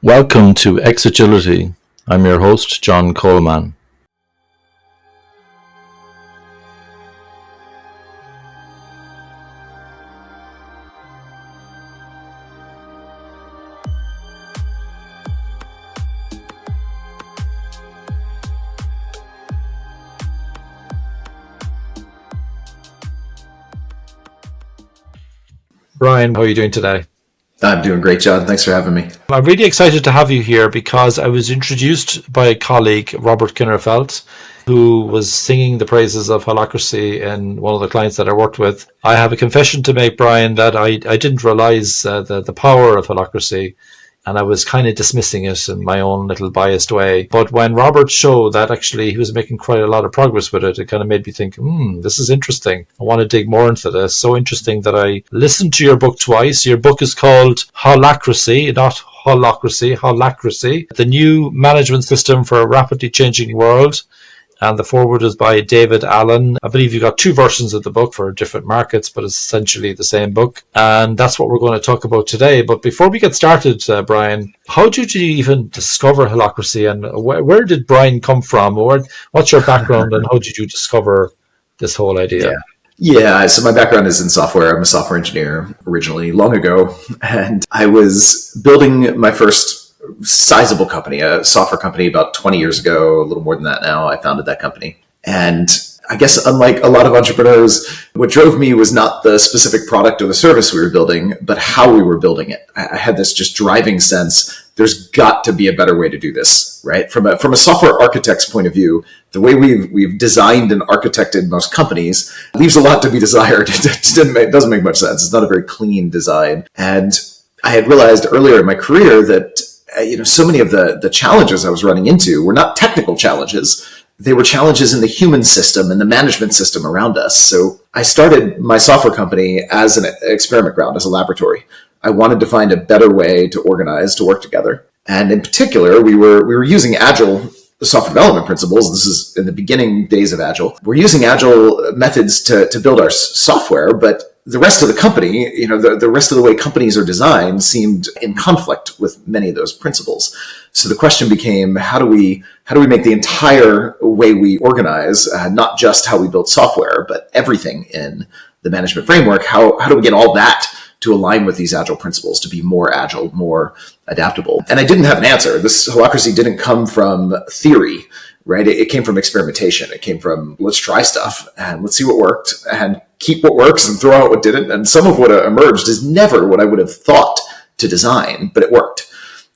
Welcome to Exagility. I'm your host, John Coleman. Brian, how are you doing today? I'm doing great, John. Thanks for having me. I'm really excited to have you here because I was introduced by a colleague, Robert Kinnerfelt, who was singing the praises of Holacracy in one of the clients that I worked with. I have a confession to make, Brian, that I didn't realize the power of Holacracy, and I was kind of dismissing it in my own little biased way. But when Robert showed that actually he was making quite a lot of progress with it, it kind of made me think, this is interesting. I want to dig more into this. So interesting that I listened to your book twice. Your book is called Holacracy, not Holacracy, the new management system for a rapidly changing world. And the foreword is by David Allen. I believe you got two versions of the book for different markets, but it's essentially the same book. And that's what we're going to talk about today. But before we get started, Brian, how did you even discover Holacracy, and where did Brian come from? What's your background and how did you discover this whole idea? Yeah, so my background is in software. I'm a software engineer originally, long ago. And I was building my first sizable company, a software company, about 20 years ago, a little more than that now. I founded that company. And I guess unlike a lot of entrepreneurs, what drove me was not the specific product or the service we were building, but how we were building it. I had this just driving sense, there's got to be a better way to do this, right? From a software architect's point of view, the way we've designed and architected most companies leaves a lot to be desired. It doesn't make much sense. It's not a very clean design. And I had realized earlier in my career that so many of the challenges I was running into were not technical challenges. They were challenges in the human system and the management system around us. So I started my software company as an experiment ground, as a laboratory. I wanted to find a better way to organize, to work together. And in particular, we were using Agile software development principles. This is in the beginning days of Agile. We're using Agile methods to build our software, but the rest of the company, the rest of the way companies are designed seemed in conflict with many of those principles. So the question became, how do we make the entire way we organize, not just how we build software, but everything in the management framework? How do we get all that to align with these Agile principles, to be more agile, more adaptable? And I didn't have an answer. This Holacracy didn't come from theory, right? It came from experimentation. It came from, let's try stuff and let's see what worked and keep what works and throw out what didn't. And some of what emerged is never what I would have thought to design, but it worked,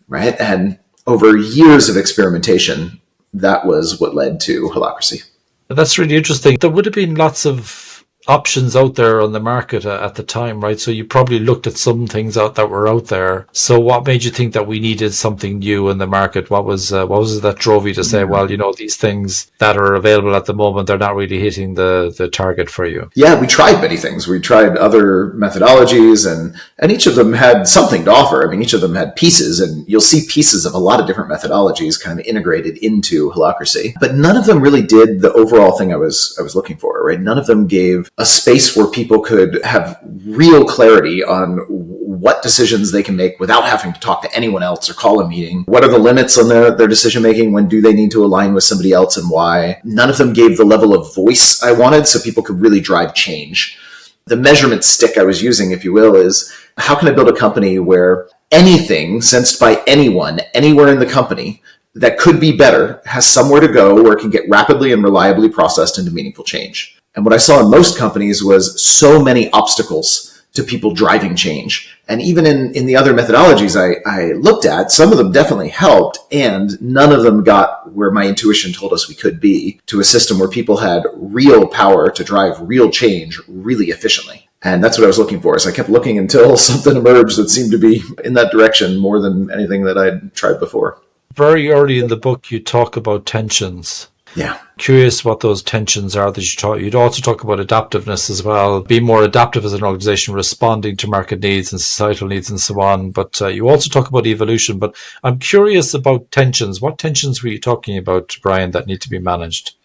right? And over years of experimentation, that was what led to Holacracy. That's really interesting. There would have been lots of options out there on the market at the time, right? So you probably looked at some things out that were out there. So what made you think that we needed something new in the market? What was it that drove you to say, well, these things that are available at the moment, they're not really hitting the target for you? Yeah, we tried many things. We tried other methodologies and each of them had something to offer. I mean, each of them had pieces, and you'll see pieces of a lot of different methodologies kind of integrated into Holacracy, but none of them really did the overall thing I was looking for, right? None of them gave a space where people could have real clarity on what decisions they can make without having to talk to anyone else or call a meeting. What are the limits on their decision making? When do they need to align with somebody else and why? None of them gave the level of voice I wanted so people could really drive change. The measurement stick I was using, if you will, is how can I build a company where anything sensed by anyone, anywhere in the company that could be better has somewhere to go where it can get rapidly and reliably processed into meaningful change. And what I saw in most companies was so many obstacles to people driving change. And even in the other methodologies I looked at, some of them definitely helped, and none of them got where my intuition told us we could be, to a system where people had real power to drive real change really efficiently. And that's what I was looking for. So I kept looking until something emerged that seemed to be in that direction more than anything that I'd tried before. Very early in the book, you talk about tensions. Yeah. Curious what those tensions are that you talk. You'd also talk about adaptiveness as well, be more adaptive as an organization, responding to market needs and societal needs and so on. But you also talk about evolution. But I'm curious about tensions. What tensions were you talking about, Brian, that need to be managed?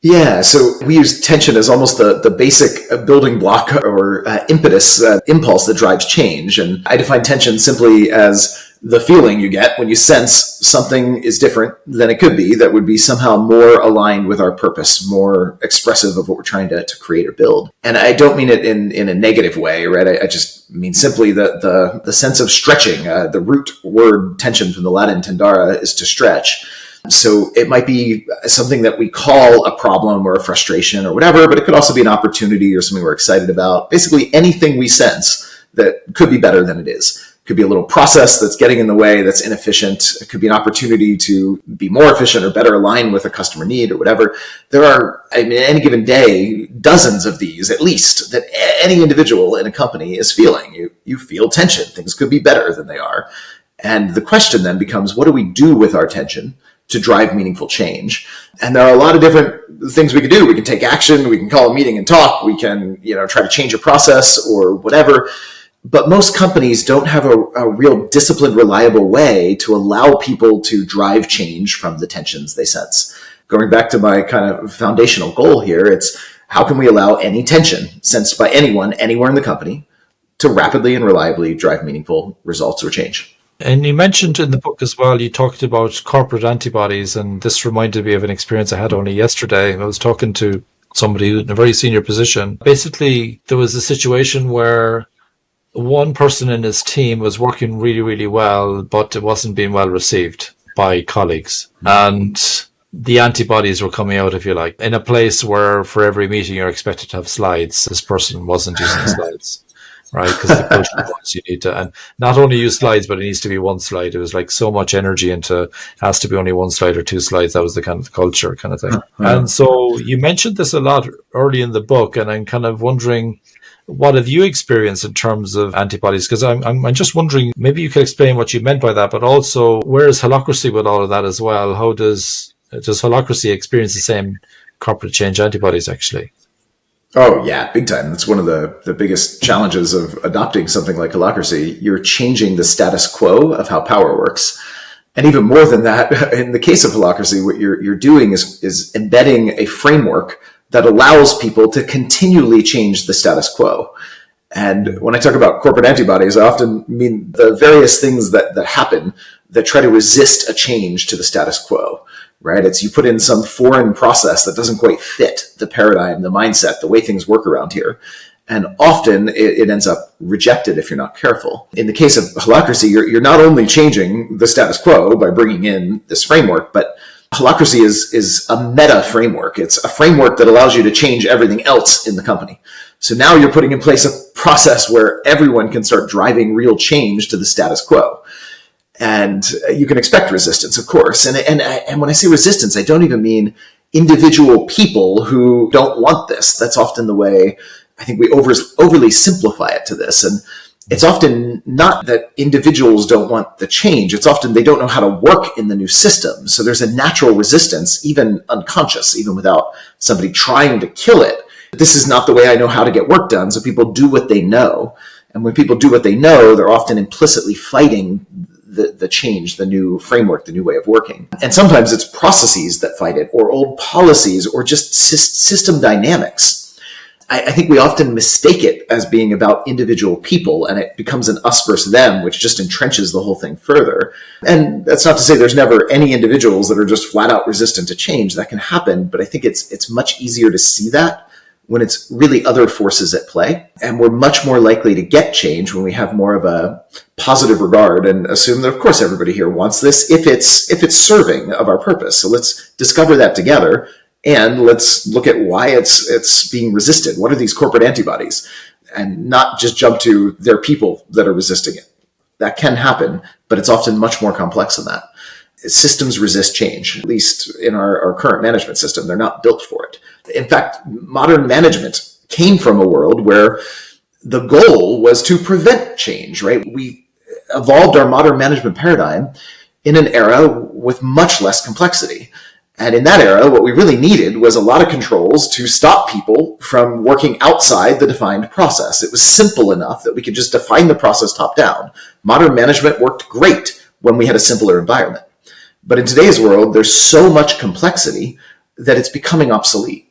Yeah, so we use tension as almost the basic building block or impetus, impulse that drives change. And I define tension simply as the feeling you get when you sense something is different than it could be, that would be somehow more aligned with our purpose, more expressive of what we're trying to create or build. And I don't mean it in a negative way, right? I just mean simply the sense of stretching. The root word tension from the Latin tendere is to stretch. So it might be something that we call a problem or a frustration or whatever, but it could also be an opportunity or something we're excited about. Basically anything we sense that could be better than it is. It could be a little process that's getting in the way, that's inefficient. It could be an opportunity to be more efficient or better aligned with a customer need or whatever. There are, any given day, dozens of these, at least, that any individual in a company is feeling. You feel tension. Things could be better than they are. And the question then becomes, what do we do with our tension to drive meaningful change? And there are a lot of different things we can do. We can take action. We can call a meeting and talk. We can, try to change a process or whatever. But most companies don't have a real disciplined, reliable way to allow people to drive change from the tensions they sense. Going back to my kind of foundational goal here, it's how can we allow any tension sensed by anyone, anywhere in the company, to rapidly and reliably drive meaningful results or change? And you mentioned in the book as well, you talked about corporate antibodies, and this reminded me of an experience I had only yesterday. I was talking to somebody in a very senior position. Basically, there was a situation where one person in his team was working really, really well, but it wasn't being well received by colleagues. And the antibodies were coming out, if you like, in a place where for every meeting you're expected to have slides. This person wasn't using slides, right? Because the culture wants you need to, and not only use slides, but it needs to be one slide. It was like so much energy into, has to be only one slide or two slides. That was the kind of culture kind of thing. And so you mentioned this a lot early in the book, and I'm kind of wondering, what have you experienced in terms of antibodies? Because I'm just wondering, maybe you could explain what you meant by that, but also where is Holacracy with all of that as well? How does Holacracy experience the same corporate change antibodies actually? Oh yeah, big time. That's one of the biggest challenges of adopting something like Holacracy. You're changing the status quo of how power works. And even more than that, in the case of Holacracy, what you're doing is embedding a framework that allows people to continually change the status quo. And when I talk about corporate antibodies, I often mean the various things that happen that try to resist a change to the status quo, right? It's you put in some foreign process that doesn't quite fit the paradigm, the mindset, the way things work around here. And often it ends up rejected if you're not careful. In the case of Holacracy, you're not only changing the status quo by bringing in this framework, but Holacracy is a meta framework. It's a framework that allows you to change everything else in the company. So now you're putting in place a process where everyone can start driving real change to the status quo. And you can expect resistance, of course. And when I say resistance, I don't even mean individual people who don't want this. That's often the way I think we overly simplify it to this. And it's often not that individuals don't want the change. It's often they don't know how to work in the new system. So there's a natural resistance, even unconscious, even without somebody trying to kill it. This is not the way I know how to get work done. So people do what they know. And when people do what they know, they're often implicitly fighting the change, the new framework, the new way of working. And sometimes it's processes that fight it, or old policies, or just system dynamics. I think we often mistake it as being about individual people, and it becomes an us versus them, which just entrenches the whole thing further. And that's not to say there's never any individuals that are just flat out resistant to change. That can happen, but I think it's much easier to see that when it's really other forces at play. And we're much more likely to get change when we have more of a positive regard and assume that, of course, everybody here wants this if it's serving of our purpose. So let's discover that together. And let's look at why it's being resisted. What are these corporate antibodies? And not just jump to their people that are resisting it. That can happen, but it's often much more complex than that. Systems resist change, at least in our current management system. They're not built for it. In fact, modern management came from a world where the goal was to prevent change, right? We evolved our modern management paradigm in an era with much less complexity. And in that era, what we really needed was a lot of controls to stop people from working outside the defined process. It was simple enough that we could just define the process top down. Modern management worked great when we had a simpler environment. But in today's world, there's so much complexity that it's becoming obsolete,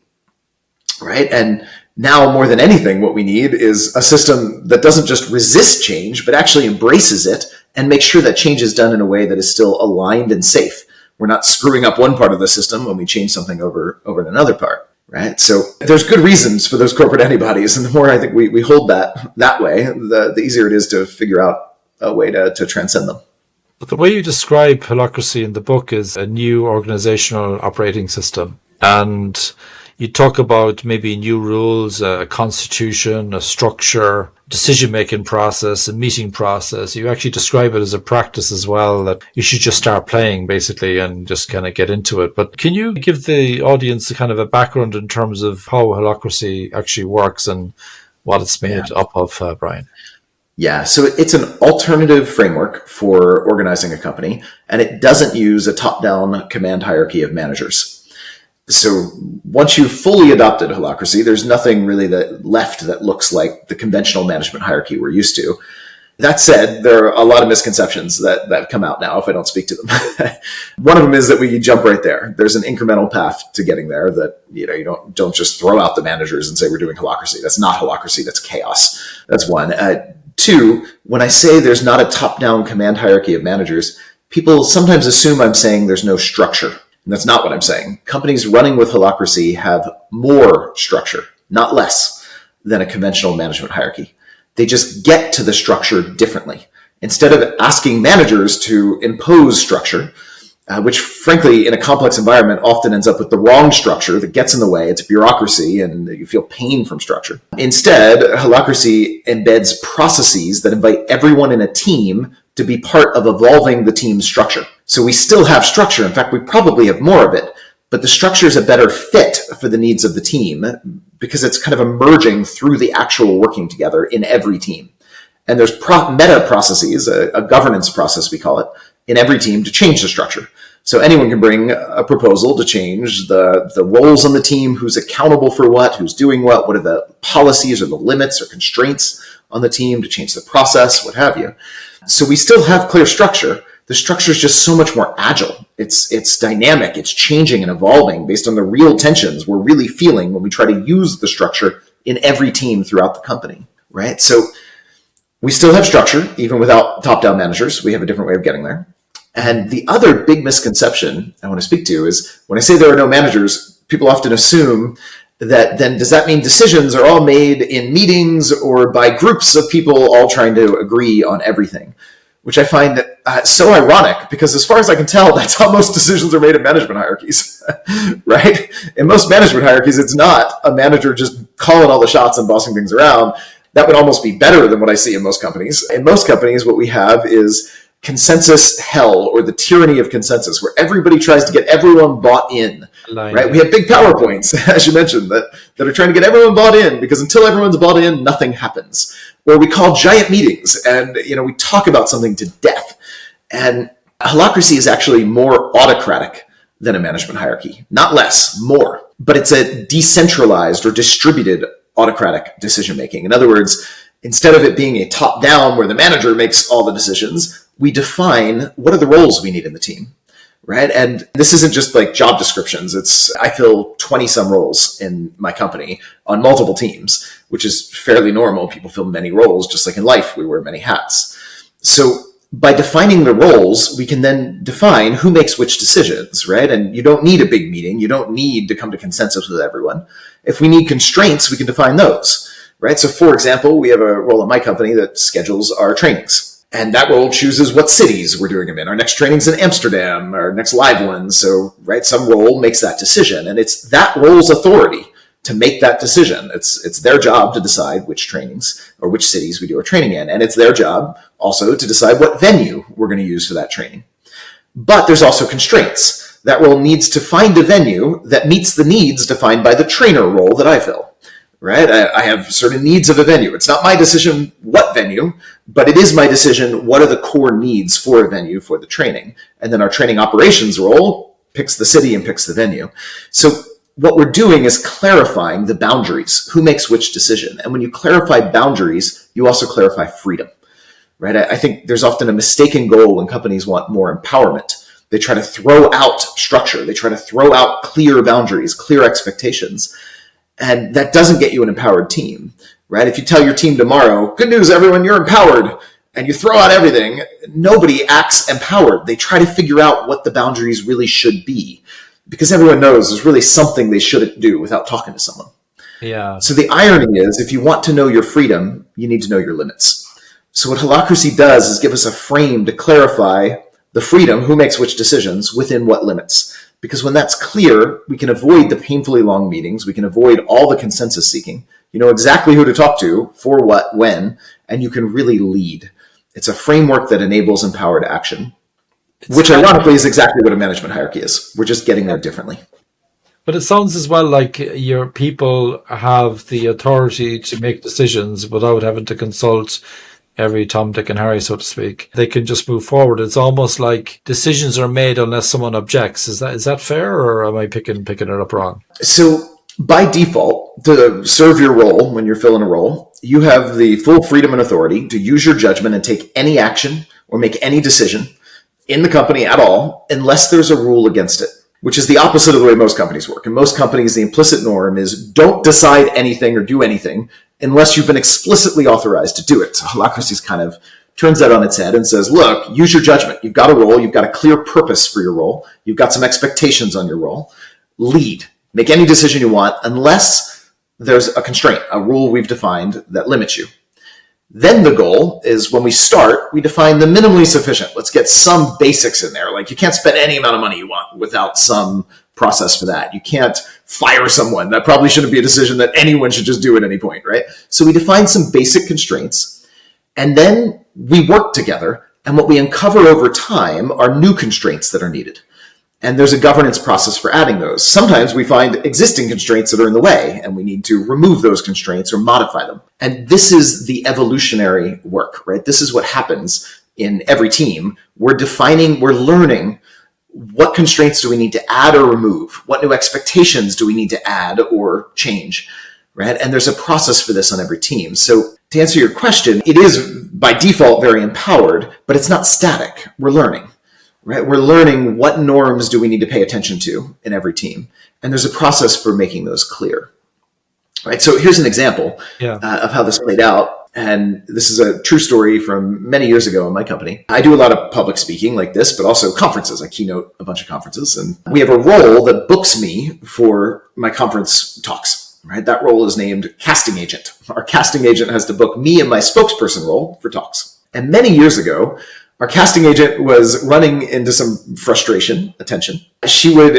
right? And now more than anything, what we need is a system that doesn't just resist change, but actually embraces it and make sure that change is done in a way that is still aligned and safe. We're not screwing up one part of the system when we change something over in another part, right? So there's good reasons for those corporate antibodies. And the more I think we hold that way, the easier it is to figure out a way to transcend them. But the way you describe Holacracy in the book is a new organizational operating system. And you talk about maybe new rules, a constitution, a structure, decision-making process, a meeting process. You actually describe it as a practice as well that you should just start playing basically and just kind of get into it. But can you give the audience a kind of a background in terms of how Holacracy actually works and what it's made up of, Brian? Yeah, so it's an alternative framework for organizing a company, and it doesn't use a top-down command hierarchy of managers. So once you've fully adopted Holacracy, there's nothing really left that looks like the conventional management hierarchy we're used to. That said, there are a lot of misconceptions that come out now if I don't speak to them. One of them is that we jump right there. There's an incremental path to getting there that, you don't just throw out the managers and say we're doing Holacracy. That's not Holacracy, that's chaos. That's one. Two, when I say there's not a top-down command hierarchy of managers, people sometimes assume I'm saying there's no structure. And that's not what I'm saying. Companies running with Holacracy have more structure, not less, than a conventional management hierarchy. They just get to the structure differently. Instead of asking managers to impose structure, which frankly, in a complex environment, often ends up with the wrong structure that gets in the way. It's bureaucracy and you feel pain from structure. Instead, Holacracy embeds processes that invite everyone in a team to be part of evolving the team's structure. So we still have structure. In fact, we probably have more of it, but the structure is a better fit for the needs of the team because it's kind of emerging through the actual working together in every team. And there's meta processes, a governance process we call it, in every team to change the structure. So anyone can bring a proposal to change the roles on the team, who's accountable for what, who's doing what are the policies or the limits or constraints on the team to change the process, what have you. So we still have clear structure. The structure is just so much more agile. It's dynamic. It's changing and evolving based on the real tensions we're really feeling when we try to use the structure in every team throughout the company, right? So we still have structure, even without top-down managers. We have a different way of getting there. And the other big misconception I want to speak to is when I say there are no managers, people often assume that then does that mean decisions are all made in meetings or by groups of people all trying to agree on everything, which I find so ironic because as far as I can tell, that's how most decisions are made in management hierarchies, right? In most management hierarchies, it's not a manager just calling all the shots and bossing things around. That would almost be better than what I see in most companies. In most companies, what we have is consensus hell or the tyranny of consensus where everybody tries to get everyone bought in, right? We have big PowerPoints, as you mentioned, that are trying to get everyone bought in because until everyone's bought in, nothing happens. Or we call giant meetings and, we talk about something to death. And Holacracy is actually more autocratic than a management hierarchy, not less, more. But it's a decentralized or distributed autocratic decision-making. In other words, instead of it being a top-down where the manager makes all the decisions, we define what are the roles we need in the team, right? And this isn't just like job descriptions. I fill 20 some roles in my company on multiple teams, which is fairly normal. People fill many roles, just like in life, we wear many hats. So by defining the roles, we can then define who makes which decisions, right? And you don't need a big meeting. You don't need to come to consensus with everyone. If we need constraints, we can define those, right? So for example, we have a role at my company that schedules our trainings. And that role chooses what cities we're doing them in. Our next training's in Amsterdam, our next live one. So, right, some role makes that decision. And it's that role's authority to make that decision. It's their job to decide which trainings or which cities we do our training in. And it's their job also to decide what venue we're going to use for that training. But there's also constraints. That role needs to find a venue that meets the needs defined by the trainer role that I fill. Right? I have certain needs of a venue. It's not my decision what venue, but it is my decision what are the core needs for a venue for the training. And then our training operations role picks the city and picks the venue. So what we're doing is clarifying the boundaries, who makes which decision. And when you clarify boundaries, you also clarify freedom. Right? I think there's often a mistaken goal when companies want more empowerment. They try to throw out structure. They try to throw out clear boundaries, clear expectations. And that doesn't get you an empowered team, right? If you tell your team tomorrow, good news, everyone, you're empowered. and you throw out everything, nobody acts empowered. They try to figure out what the boundaries really should be, because everyone knows there's really something they shouldn't do without talking to someone. Yeah. So the irony is, if you want to know your freedom, you need to know your limits. So what Holacracy does is give us a frame to clarify the freedom, who makes which decisions, within what limits. Because when that's clear, we can avoid the painfully long meetings. We can avoid all the consensus seeking. You know exactly who to talk to, for what, when, and you can really lead. It's a framework that enables empowered action, which ironically is exactly what a management hierarchy is. We're just getting there differently. But it sounds as well like your people have the authority to make decisions without having to consult every Tom, Dick, and Harry, so to speak. They can just move forward. It's almost like decisions are made unless someone objects. Is that fair, or am I picking it up wrong? So by default, to serve your role when you're filling a role, you have the full freedom and authority to use your judgment and take any action or make any decision in the company at all, unless there's a rule against it, which is the opposite of the way most companies work. In most companies, the implicit norm is don't decide anything or do anything unless you've been explicitly authorized to do it. So Holacracy kind of turns that on its head and says, look, use your judgment. You've got a role. You've got a clear purpose for your role. You've got some expectations on your role. Lead. Make any decision you want unless there's a constraint, a rule we've defined that limits you. Then the goal is, when we start, we define the minimally sufficient. Let's get some basics in there. Like, you can't spend any amount of money you want without some process for that. You can't fire someone. That probably shouldn't be a decision that anyone should just do at any point, right? So we define some basic constraints, and then we work together. And what we uncover over time are new constraints that are needed. And there's a governance process for adding those. Sometimes we find existing constraints that are in the way, and we need to remove those constraints or modify them. And this is the evolutionary work, right? This is what happens in every team. We're learning what constraints do we need to add or remove? What new expectations do we need to add or change, right? And there's a process for this on every team. So to answer your question, it is by default very empowered, but it's not static. We're learning. Right? We're learning what norms do we need to pay attention to in every team. And there's a process for making those clear. Right? So here's an example of how this played out. And this is a true story from many years ago in my company. I do a lot of public speaking like this, but also conferences. I keynote a bunch of conferences. And we have a role that books me for my conference talks. Right? That role is named casting agent. Our casting agent has to book me and my spokesperson role for talks. And many years ago, our casting agent was running into some frustration, attention. She would,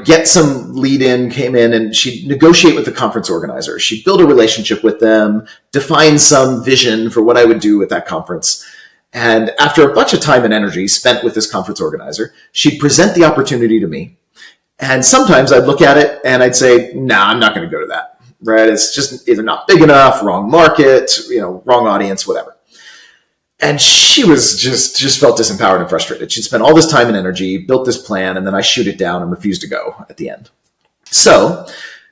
get some lead in, came in, and she'd negotiate with the conference organizer. She'd build a relationship with them, define some vision for what I would do at that conference. And after a bunch of time and energy spent with this conference organizer, she'd present the opportunity to me. And sometimes I'd look at it and I'd say, nah, I'm not going to go to that. Right? It's just either not big enough, wrong market, wrong audience, whatever. And she was just felt disempowered and frustrated. She'd spent all this time and energy, built this plan, and then I shoot it down and refused to go at the end. So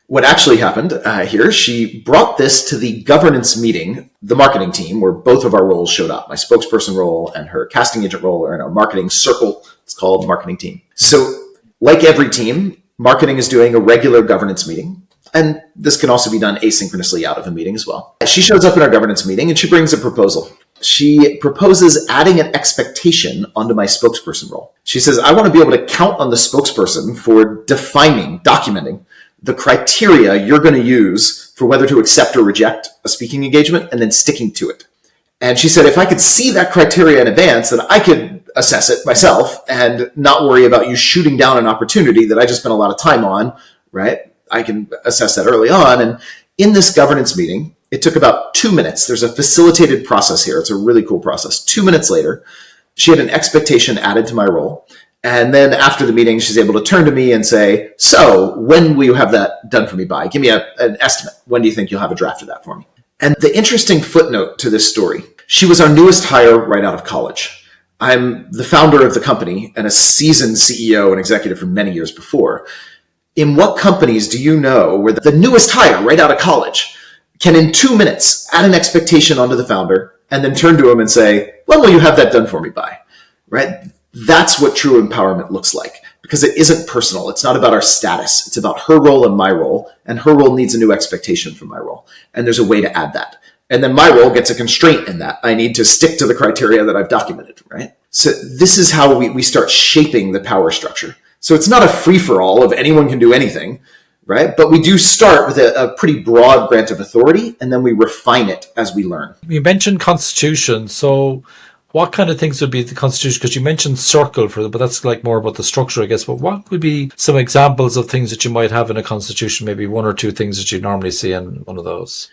what actually happened here, she brought this to the governance meeting, the marketing team, where both of our roles showed up. My spokesperson role and her casting agent role are in our marketing circle. It's called marketing team. So like every team, marketing is doing a regular governance meeting. And this can also be done asynchronously out of a meeting as well. She shows up in our governance meeting and she brings a proposal. She proposes adding an expectation onto my spokesperson role. She says, I want to be able to count on the spokesperson for documenting the criteria you're going to use for whether to accept or reject a speaking engagement and then sticking to it. And she said, if I could see that criteria in advance, then I could assess it myself and not worry about you shooting down an opportunity that I just spent a lot of time on, right? I can assess that early on. And in this governance meeting, it took about 2 minutes. There's a facilitated process here. It's a really cool process. 2 minutes later, she had an expectation added to my role. And then after the meeting, she's able to turn to me and say, so when will you have that done for me by? Give me an estimate. When do you think you'll have a draft of that for me? And the interesting footnote to this story, she was our newest hire right out of college. I'm the founder of the company and a seasoned CEO and executive for many years before. In what companies do you know where the newest hire right out of college can in 2 minutes add an expectation onto the founder and then turn to him and say, when will you have that done for me by? Right? That's what true empowerment looks like, because it isn't personal. It's not about our status. It's about her role and my role, and her role needs a new expectation from my role. And there's a way to add that. And then my role gets a constraint in that. I need to stick to the criteria that I've documented, right? So this is how we start shaping the power structure. So it's not a free-for-all of anyone can do anything, right? But we do start with a pretty broad grant of authority, and then we refine it as we learn. You mentioned constitution. So what kind of things would be the constitution? Because you mentioned circle but that's like more about the structure, I guess. But what would be some examples of things that you might have in a constitution? Maybe one or two things that you normally see in one of those.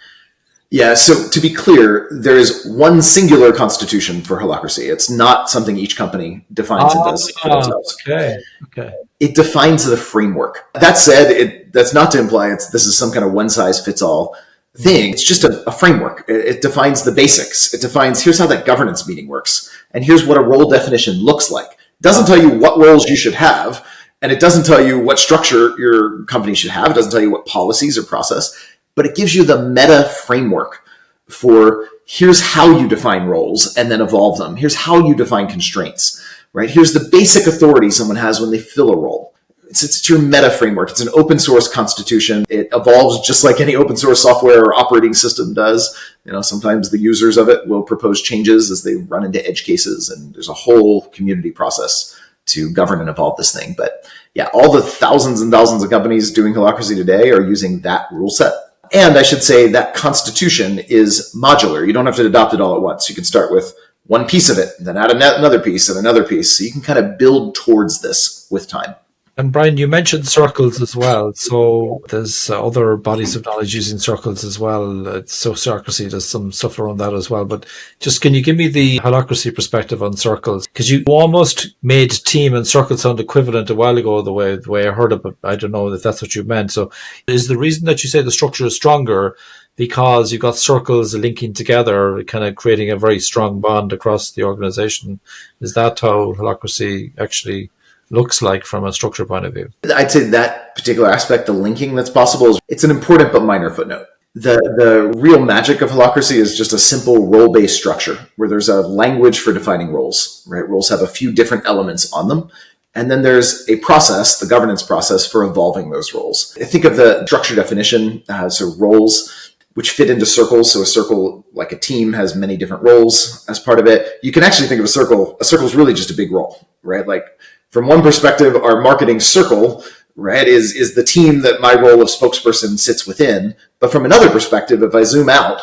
Yeah, so to be clear, there is one singular constitution for Holacracy. It's not something each company defines and does for themselves. Okay. It defines the framework. That said, that's not to imply this is some kind of one-size-fits-all thing. It's just a framework. It defines the basics. It defines, here's how that governance meeting works, and here's what a role definition looks like. It doesn't tell you what roles you should have, and it doesn't tell you what structure your company should have. It doesn't tell you what policies or process. But it gives you the meta framework for here's how you define roles and then evolve them. Here's how you define constraints, right? Here's the basic authority someone has when they fill a role. It's your meta framework. It's an open source constitution. It evolves just like any open source software or operating system does. Sometimes the users of it will propose changes as they run into edge cases, and there's a whole community process to govern and evolve this thing. But yeah, all the thousands and thousands of companies doing Holacracy today are using that rule set. And I should say that constitution is modular. You don't have to adopt it all at once. You can start with one piece of it, and then add another piece and another piece. So you can kind of build towards this with time. And Brian, you mentioned circles as well. So there's other bodies of knowledge using circles as well. So Holacracy does some stuff around that as well. But just can you give me the Holacracy perspective on circles? Because you almost made team and circle sound equivalent a while ago, the way I heard it, but I don't know if that's what you meant. So is the reason that you say the structure is stronger because you've got circles linking together, kind of creating a very strong bond across the organization? Is that how Holacracy actually looks like from a structure point of view? I'd say that particular aspect, the linking that's possible, it's an important but minor footnote. The real magic of Holacracy is just a simple role-based structure where there's a language for defining roles, right? Roles have a few different elements on them. And then there's a process, the governance process for evolving those roles. I think of the structure definition, so roles which fit into circles. So a circle, like a team, has many different roles as part of it. You can actually think of a circle is really just a big role, right? Like, from one perspective, our marketing circle, right, is the team that my role of spokesperson sits within. But from another perspective, if I zoom out,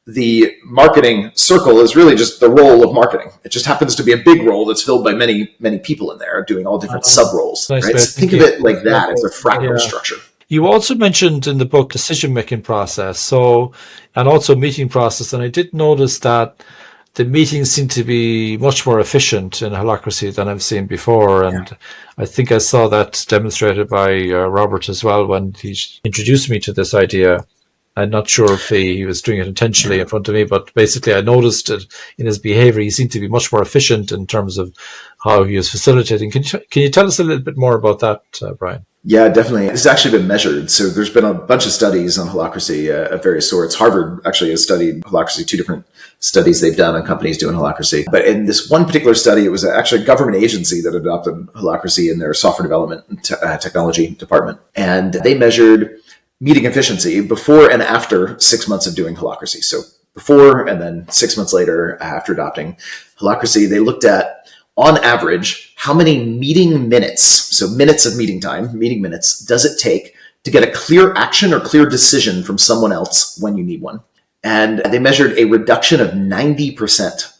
the marketing circle is really just the role of marketing. It just happens to be a big role that's filled by many, many people in there doing all different sub-roles. Nice, right? So think of it like that. It's a fractal structure. You also mentioned in the book decision-making process, and also meeting process. And I did notice that the meetings seem to be much more efficient in Holacracy than I've seen before. And I think I saw that demonstrated by Robert as well when he introduced me to this idea. I'm not sure if he was doing it intentionally in front of me, but basically I noticed it in his behavior. He seemed to be much more efficient in terms of how he was facilitating. Can you tell us a little bit more about that, Brian? Yeah, definitely. It's actually been measured. So there's been a bunch of studies on Holacracy of various sorts. Harvard actually has studied Holacracy, 2 different studies they've done on companies doing Holacracy. But in this one particular study, it was actually a government agency that adopted Holacracy in their software development technology department. And they measured meeting efficiency before and after 6 months of doing Holacracy. So before and then 6 months later after adopting Holacracy, they looked at, on average, how many meeting minutes, so minutes of meeting time, meeting minutes, does it take to get a clear action or clear decision from someone else when you need one? And they measured a reduction of 90%,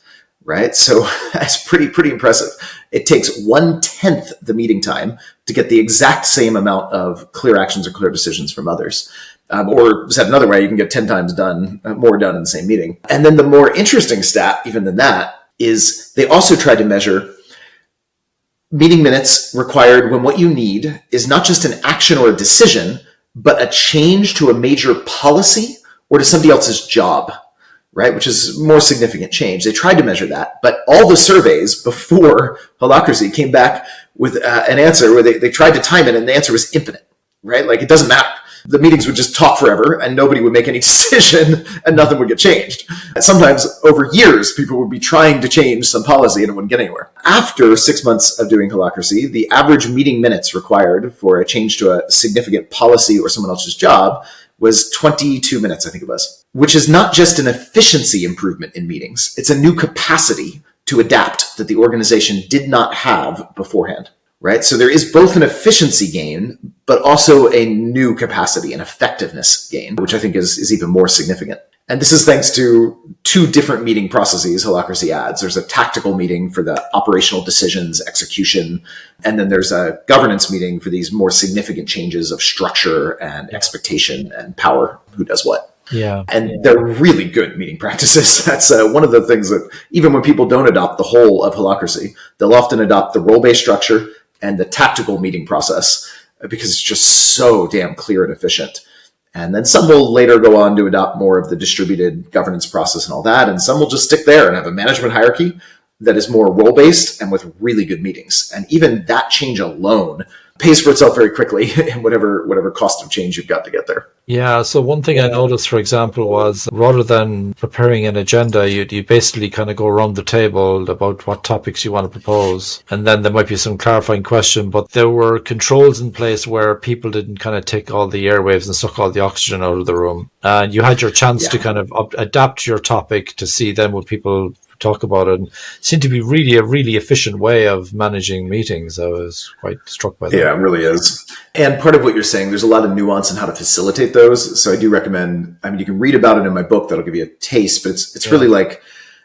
right? So that's pretty impressive. It takes 1/10 the meeting time to get the exact same amount of clear actions or clear decisions from others. Or said another way, you can get 10 times more done in the same meeting. And then the more interesting stat, even than that, is they also tried to measure meeting minutes required when what you need is not just an action or a decision, but a change to a major policy or to somebody else's job, right? Which is more significant change. They tried to measure that, but all the surveys before Holacracy came back with an answer where they tried to time it, and the answer was infinite, right? Like, it doesn't matter. The meetings would just talk forever and nobody would make any decision and nothing would get changed. Sometimes over years, people would be trying to change some policy and it wouldn't get anywhere. After 6 months of doing Holacracy, the average meeting minutes required for a change to a significant policy or someone else's job was 22 minutes, I think it was. which is not just an efficiency improvement in meetings. It's a new capacity to adapt that the organization did not have beforehand, right? So there is both an efficiency gain, but also a new capacity, an effectiveness gain, which I think is even more significant. And this is thanks to two different meeting processes Holacracy adds. There's a tactical meeting for the operational decisions, execution, and then there's a governance meeting for these more significant changes of structure and expectation and power, who does what. Yeah. And they're really good meeting practices. That's one of the things that even when people don't adopt the whole of Holacracy, they'll often adopt the role-based structure and the tactical meeting process because it's just so damn clear and efficient. And then some will later go on to adopt more of the distributed governance process and all that. And some will just stick there and have a management hierarchy that is more role-based and with really good meetings. And even that change alone pays for itself very quickly in whatever cost of change you've got to get there. Yeah, so one thing I noticed, for example, was rather than preparing an agenda, you basically kind of go around the table about what topics you want to propose. And then there might be some clarifying question, but there were controls in place where people didn't kind of take all the airwaves and suck all the oxygen out of the room. And you had your chance to kind of adapt your topic to see then what people talk about it, and it seemed to be really a really efficient way of managing meetings. I was quite struck by that. Yeah, it really is. And part of what you're saying, there's a lot of nuance in how to facilitate those. So I do recommend, you can read about it in my book. That'll give you a taste, but it's really like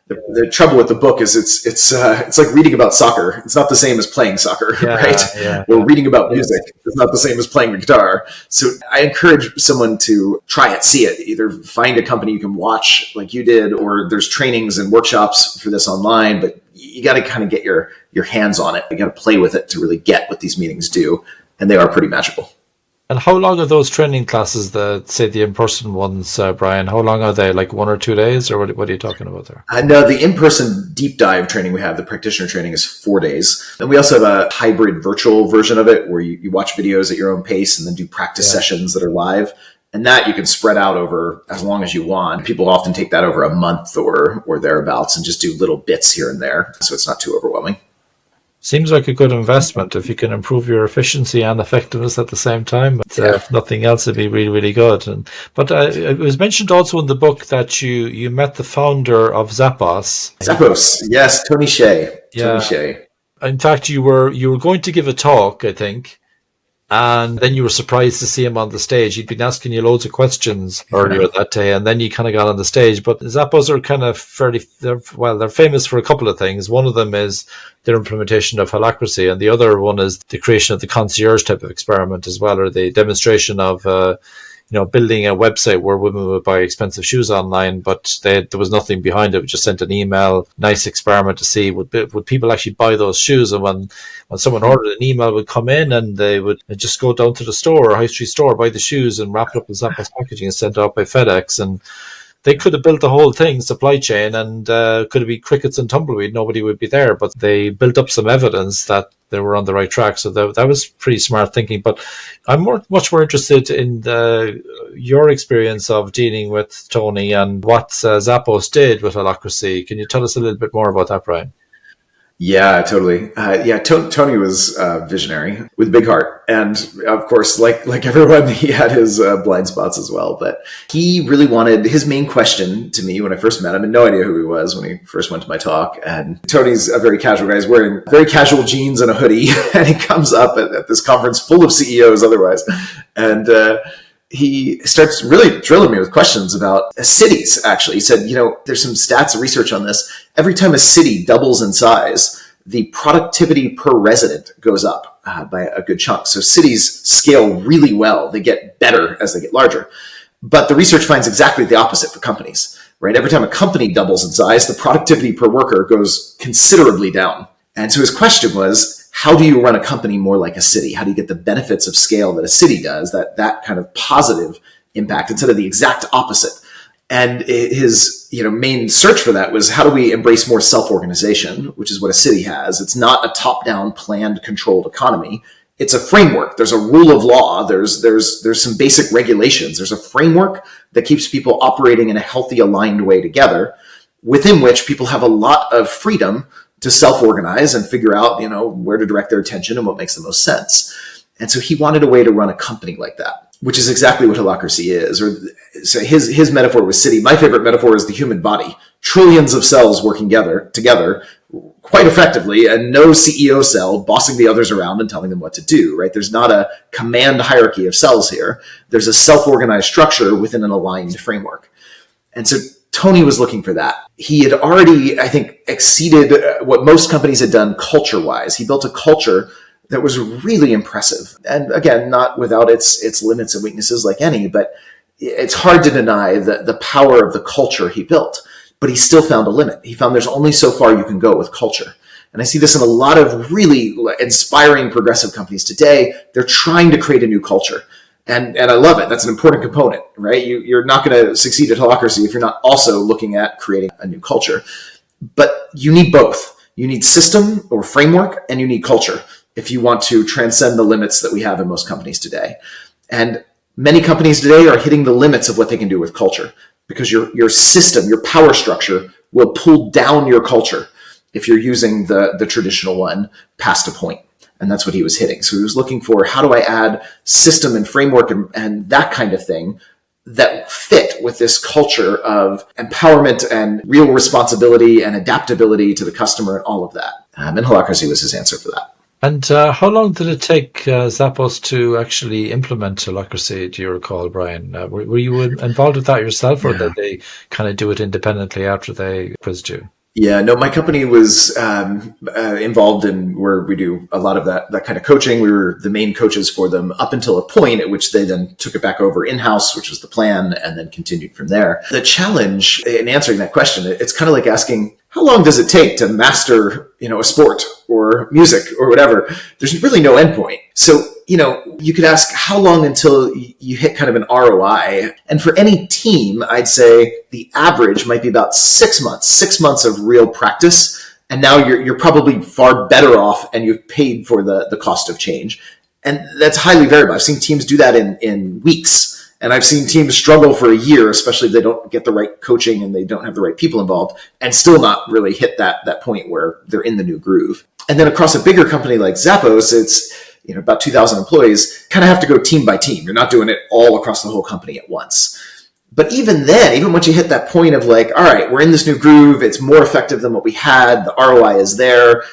the trouble with the book is it's like reading about soccer. It's not the same as playing soccer, right? Or reading about music. It's not the same as playing the guitar. So I encourage someone to try it, see it. Either find a company you can watch like you did, or there's trainings and workshops for this online, but you got to kind of get your hands on it. You got to play with it to really get what these meetings do. And they are pretty magical. And how long are those training classes, the in-person ones, Brian? How long are they? Like 1 or 2 days, or what are you talking about there? No, the in-person deep dive training we have, the practitioner training, is 4 days. And we also have a hybrid virtual version of it where you watch videos at your own pace and then do practice sessions that are live. And that you can spread out over as long as you want. People often take that over a month or thereabouts and just do little bits here and there. So it's not too overwhelming. Seems like a good investment if you can improve your efficiency and effectiveness at the same time. But if nothing else, it'd be really, really good. But it was mentioned also in the book that you met the founder of Zappos. Zappos, yes, Tony Hsieh. Tony Hsieh. In fact, you were going to give a talk, I think, and then you were surprised to see him on the stage. He'd been asking you loads of questions earlier that day, and then you kind of got on the stage. But Zappos are kind of they're famous for a couple of things. One of them is their implementation of Holacracy, and the other one is the creation of the concierge type of experiment as well, or the demonstration of building a website where women would buy expensive shoes online, but there was nothing behind it. We just sent an email, nice experiment to see would people actually buy those shoes. And when someone ordered, an email would come in and they would just go down to the store or high street store, buy the shoes and wrap it up in Zappos packaging and sent it out by FedEx. And they could have built the whole thing, supply chain, and could have been crickets and tumbleweed. Nobody would be there, but they built up some evidence that they were on the right track. So that was pretty smart thinking. But I'm much more interested in your experience of dealing with Tony and what Zappos did with Holacracy. Can you tell us a little bit more about that, Brian? Yeah, totally. Tony was visionary with a big heart. And of course, like everyone, he had his blind spots as well. But he really wanted, his main question to me when I first met him, and no idea who he was when he first went to my talk. And Tony's a very casual guy. He's wearing very casual jeans and a hoodie. And he comes up at this conference full of CEOs otherwise. And he starts really drilling me with questions about cities, actually. He said, there's some stats and research on this. Every time a city doubles in size, the productivity per resident goes up by a good chunk. So cities scale really well. They get better as they get larger. But the research finds exactly the opposite for companies, right? Every time a company doubles in size, the productivity per worker goes considerably down. And so his question was, how do you run a company more like a city? How do you get the benefits of scale that a city does, that kind of positive impact instead of the exact opposite? And his main search for that was, how do we embrace more self-organization, which is what a city has. It's not a top-down planned controlled economy. It's a framework. There's a rule of law. There's some basic regulations. There's a framework that keeps people operating in a healthy, aligned way together, within which people have a lot of freedom to self-organize and figure out, where to direct their attention and what makes the most sense. And so he wanted a way to run a company like that. which is exactly what holacracy is. Or so his metaphor was city. My favorite metaphor is the human body. Trillions of cells working together quite effectively, and no CEO cell bossing the others around and telling them what to do, right? There's not a command hierarchy of cells here. There's a self-organized structure within an aligned framework. And so Tony was looking for that. He had already, I think, exceeded what most companies had done culture-wise. He built a culture that was really impressive. And again, not without its limits and weaknesses like any, but it's hard to deny the power of the culture he built. But he still found a limit. He found there's only so far you can go with culture. And I see this in a lot of really inspiring progressive companies today. They're trying to create a new culture. And I love it. That's an important component, right? You're not going to succeed at holacracy if you're not also looking at creating a new culture. But you need both. You need system or framework, and you need culture if you want to transcend the limits that we have in most companies today. And many companies today are hitting the limits of what they can do with culture, because your system, your power structure will pull down your culture if you're using the traditional one past a point. And that's what he was hitting. So he was looking for, how do I add system and framework and that kind of thing that fit with this culture of empowerment and real responsibility and adaptability to the customer and all of that. And holacracy was his answer for that. And how long did it take Zappos to actually implement holacracy, do you recall, Brian? Were you involved with that yourself, or did they kind of do it independently after they quizzed you? Yeah, no, my company was involved in where we do a lot of that kind of coaching. We were the main coaches for them up until a point at which they then took it back over in-house, which was the plan, and then continued from there. The challenge in answering that question, it's kind of like asking, how long does it take to master, a sport or music or whatever? There's really no endpoint. So, you could ask how long until you hit kind of an ROI. And for any team, I'd say the average might be about 6 months of real practice. And now you're probably far better off, and you've paid for the cost of change. And that's highly variable. I've seen teams do that in weeks. And I've seen teams struggle for a year, especially if they don't get the right coaching and they don't have the right people involved, and still not really hit that point where they're in the new groove. And then across a bigger company like Zappos, it's about 2,000 employees, kind of have to go team by team. You're not doing it all across the whole company at once. But even then, even once you hit that point of like, all right, we're in this new groove, it's more effective than what we had, the ROI is there,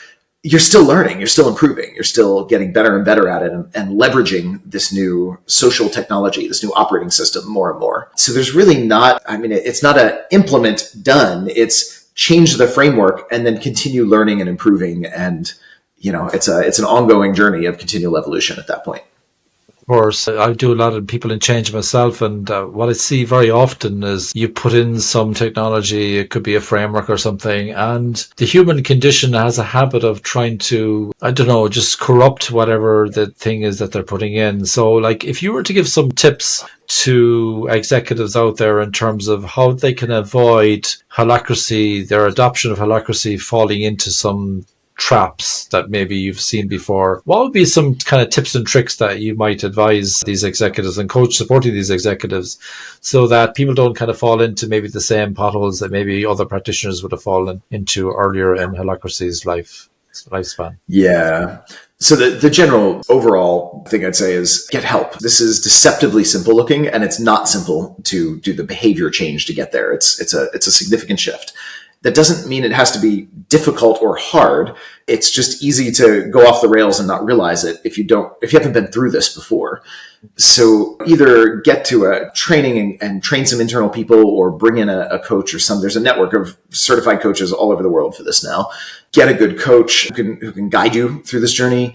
you're still learning, you're still improving, you're still getting better and better at it, and leveraging this new social technology, this new operating system more and more. So there's really not, it's not an implement done, it's change the framework and then continue learning and improving. And, it's an ongoing journey of continual evolution at that point. Of course, I do a lot of people in change myself, and what I see very often is you put in some technology, it could be a framework or something, and the human condition has a habit of trying to, just corrupt whatever the thing is that they're putting in. So, like, if you were to give some tips to executives out there in terms of how they can avoid holacracy, their adoption of holacracy falling into some traps that maybe you've seen before, what would be some kind of tips and tricks that you might advise these executives and coach supporting these executives so that people don't kind of fall into maybe the same potholes that maybe other practitioners would have fallen into earlier in holacracy's lifespan? Yeah. So the general overall thing I'd say is get help. This is deceptively simple looking, and it's not simple to do the behavior change to get there. It's a significant shift. That doesn't mean it has to be difficult or hard. It's just easy to go off the rails and not realize it if you haven't been through this before. So either get to a training and train some internal people, or bring in a coach or some. There's a network of certified coaches all over the world for this now. Get a good coach who can guide you through this journey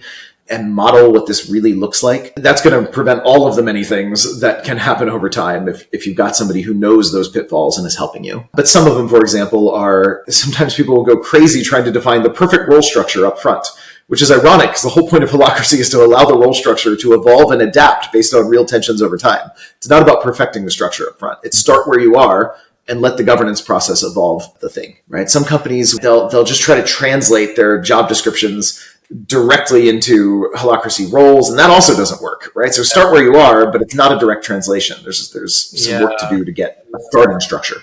and model what this really looks like. That's going to prevent all of the many things that can happen over time if you've got somebody who knows those pitfalls and is helping you. But some of them, for example, are sometimes people will go crazy trying to define the perfect role structure up front, which is ironic because the whole point of holacracy is to allow the role structure to evolve and adapt based on real tensions over time. It's not about perfecting the structure up front. It's start where you are and let the governance process evolve the thing, right? Some companies, they'll just try to translate their job descriptions directly into holacracy roles, and that also doesn't work, right? So start where you are, but it's not a direct translation. There's some work to do to get a starting structure.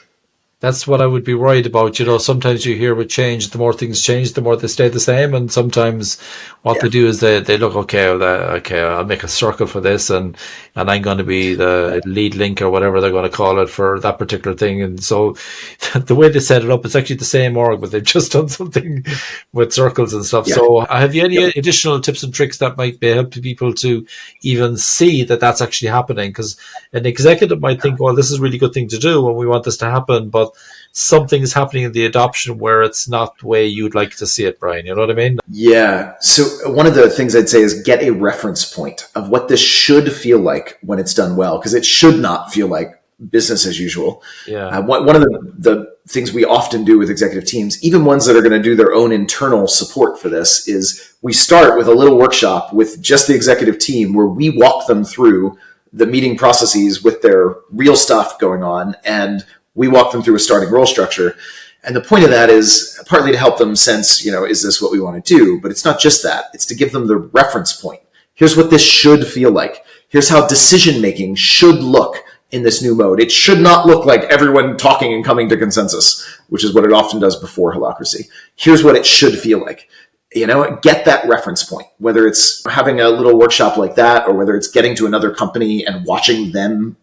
That's what I would be worried about. Sometimes you hear with change, the more things change, the more they stay the same. And sometimes what they Yeah. do is they look, okay, I'll make a circle for this, and I'm going to be the lead link or whatever they're going to call it for that particular thing. And so the way they set it up, it's actually the same org, but they've just done something with circles and stuff. Yeah. So have you any Yep. additional tips and tricks that might be help people to even see that that's actually happening? Because an executive might think, well, this is a really good thing to do and we want this to happen, but something is happening in the adoption where it's not the way you'd like to see it, Brian. You know what I mean? Yeah. So one of the things I'd say is get a reference point of what this should feel like when it's done well, because it should not feel like business as usual. Yeah. One of the things we often do with executive teams, even ones that are going to do their own internal support for this, is we start with a little workshop with just the executive team where we walk them through the meeting processes with their real stuff going on, and we walk them through a starting role structure. And the point of that is partly to help them sense, is this what we want to do? But it's not just that. It's to give them the reference point. Here's what this should feel like. Here's how decision-making should look in this new mode. It should not look like everyone talking and coming to consensus, which is what it often does before Holacracy. Here's what it should feel like. Get that reference point, whether it's having a little workshop like that, or whether it's getting to another company and watching them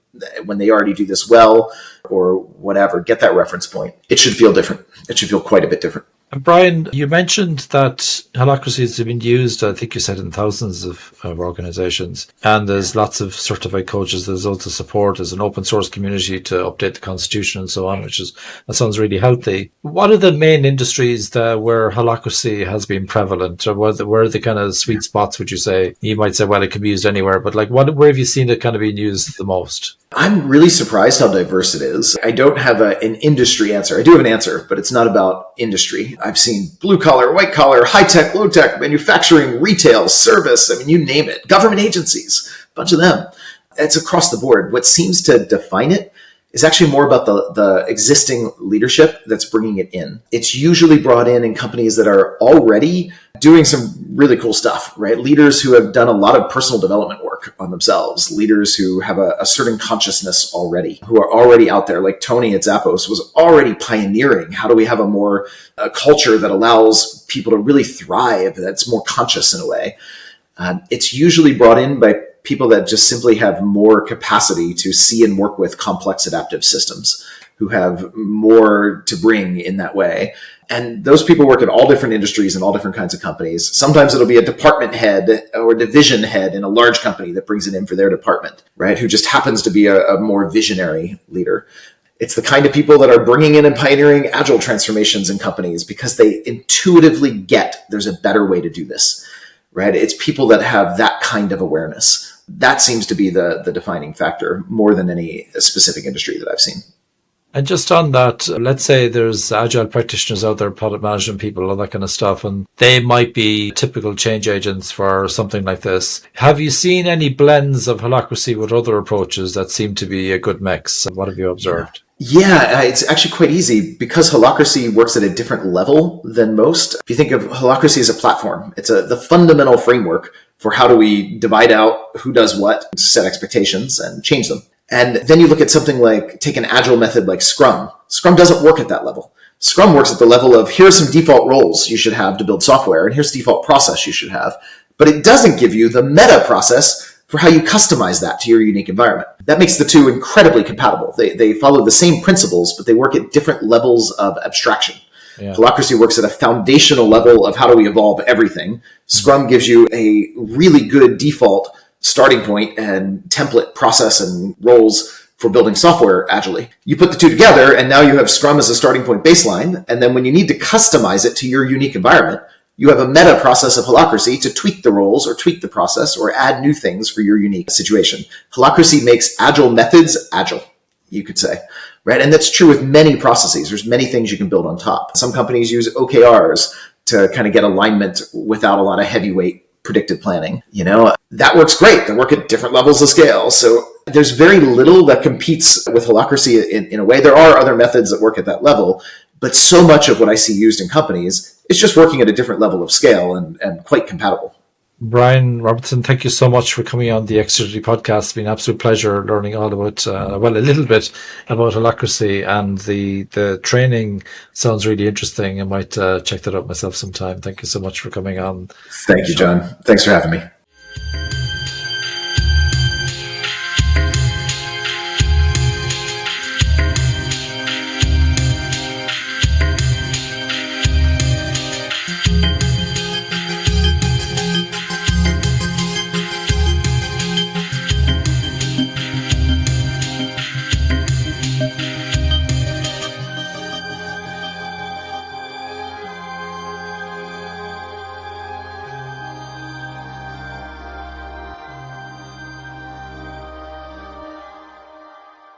when they already do this well, or whatever. Get that reference point. It should feel different. It should feel quite a bit different. And Brian, you mentioned that Holacracy has been used, I think you said, in thousands of organizations. And there's lots of certified coaches. There's also support. There's an open source community to update the constitution and so on, that sounds really healthy. What are the main industries where Holacracy has been prevalent? Or where are the kind of sweet spots, would you say? You might say, well, it can be used anywhere, but where have you seen it kind of being used the most? I'm really surprised how diverse it is. I don't have an industry answer. I do have an answer, but it's not about industry. I've seen blue collar, white collar, high tech, low tech, manufacturing, retail, service. I mean, you name it. Government agencies, a bunch of them. It's across the board. What seems to define it is actually more about the existing leadership that's bringing it in. It's usually brought in companies that are already doing some really cool stuff, right? Leaders who have done a lot of personal development work on themselves, leaders who have a certain consciousness already, who are already out there. Like Tony at Zappos was already pioneering. How do we have a culture that allows people to really thrive, that's more conscious in a way? It's usually brought in by people that just simply have more capacity to see and work with complex adaptive systems, who have more to bring in that way. And those people work in all different industries and all different kinds of companies. Sometimes it'll be a department head or division head in a large company that brings it in for their department, right? Who just happens to be a more visionary leader. It's the kind of people that are bringing in and pioneering agile transformations in companies because they intuitively get there's a better way to do this, right? It's people that have that kind of awareness. That seems to be the defining factor more than any specific industry that I've seen. And just on that, let's say there's agile practitioners out there, product management people, all that kind of stuff, and they might be typical change agents for something like this. Have you seen any blends of Holacracy with other approaches that seem to be a good mix? What have you observed? Yeah, it's actually quite easy because Holacracy works at a different level than most. If you think of Holacracy as a platform, it's the fundamental framework for how do we divide out who does what, set expectations, and change them. And then you look at something like, take an agile method like Scrum. Scrum doesn't work at that level. Scrum works at the level of, here's some default roles you should have to build software, and here's default process you should have. But it doesn't give you the meta process for how you customize that to your unique environment. That makes the two incredibly compatible. They follow the same principles, but they work at different levels of abstraction. Yeah. Holacracy works at a foundational level of how do we evolve everything. Scrum gives you a really good default starting point and template process and roles for building software agilely. You put the two together, and now you have Scrum as a starting point baseline. And then when you need to customize it to your unique environment, you have a meta process of Holacracy to tweak the roles or tweak the process or add new things for your unique situation. Holacracy makes agile methods agile, you could say, right? And that's true with many processes. There's many things you can build on top. Some companies use OKRs to kind of get alignment without a lot of heavyweight predictive planning. That works great. They work at different levels of scale. So there's very little that competes with Holacracy in a way. There are other methods that work at that level, but so much of what I see used in companies is just working at a different level of scale and quite compatible. Brian Robertson, thank you so much for coming on the Extra podcast. It's been an absolute pleasure learning all about, well, a little bit about holacracy, and the training sounds really interesting. I might check that out myself sometime. Thank you so much for coming on Thank the you, show. John. Thanks for having me.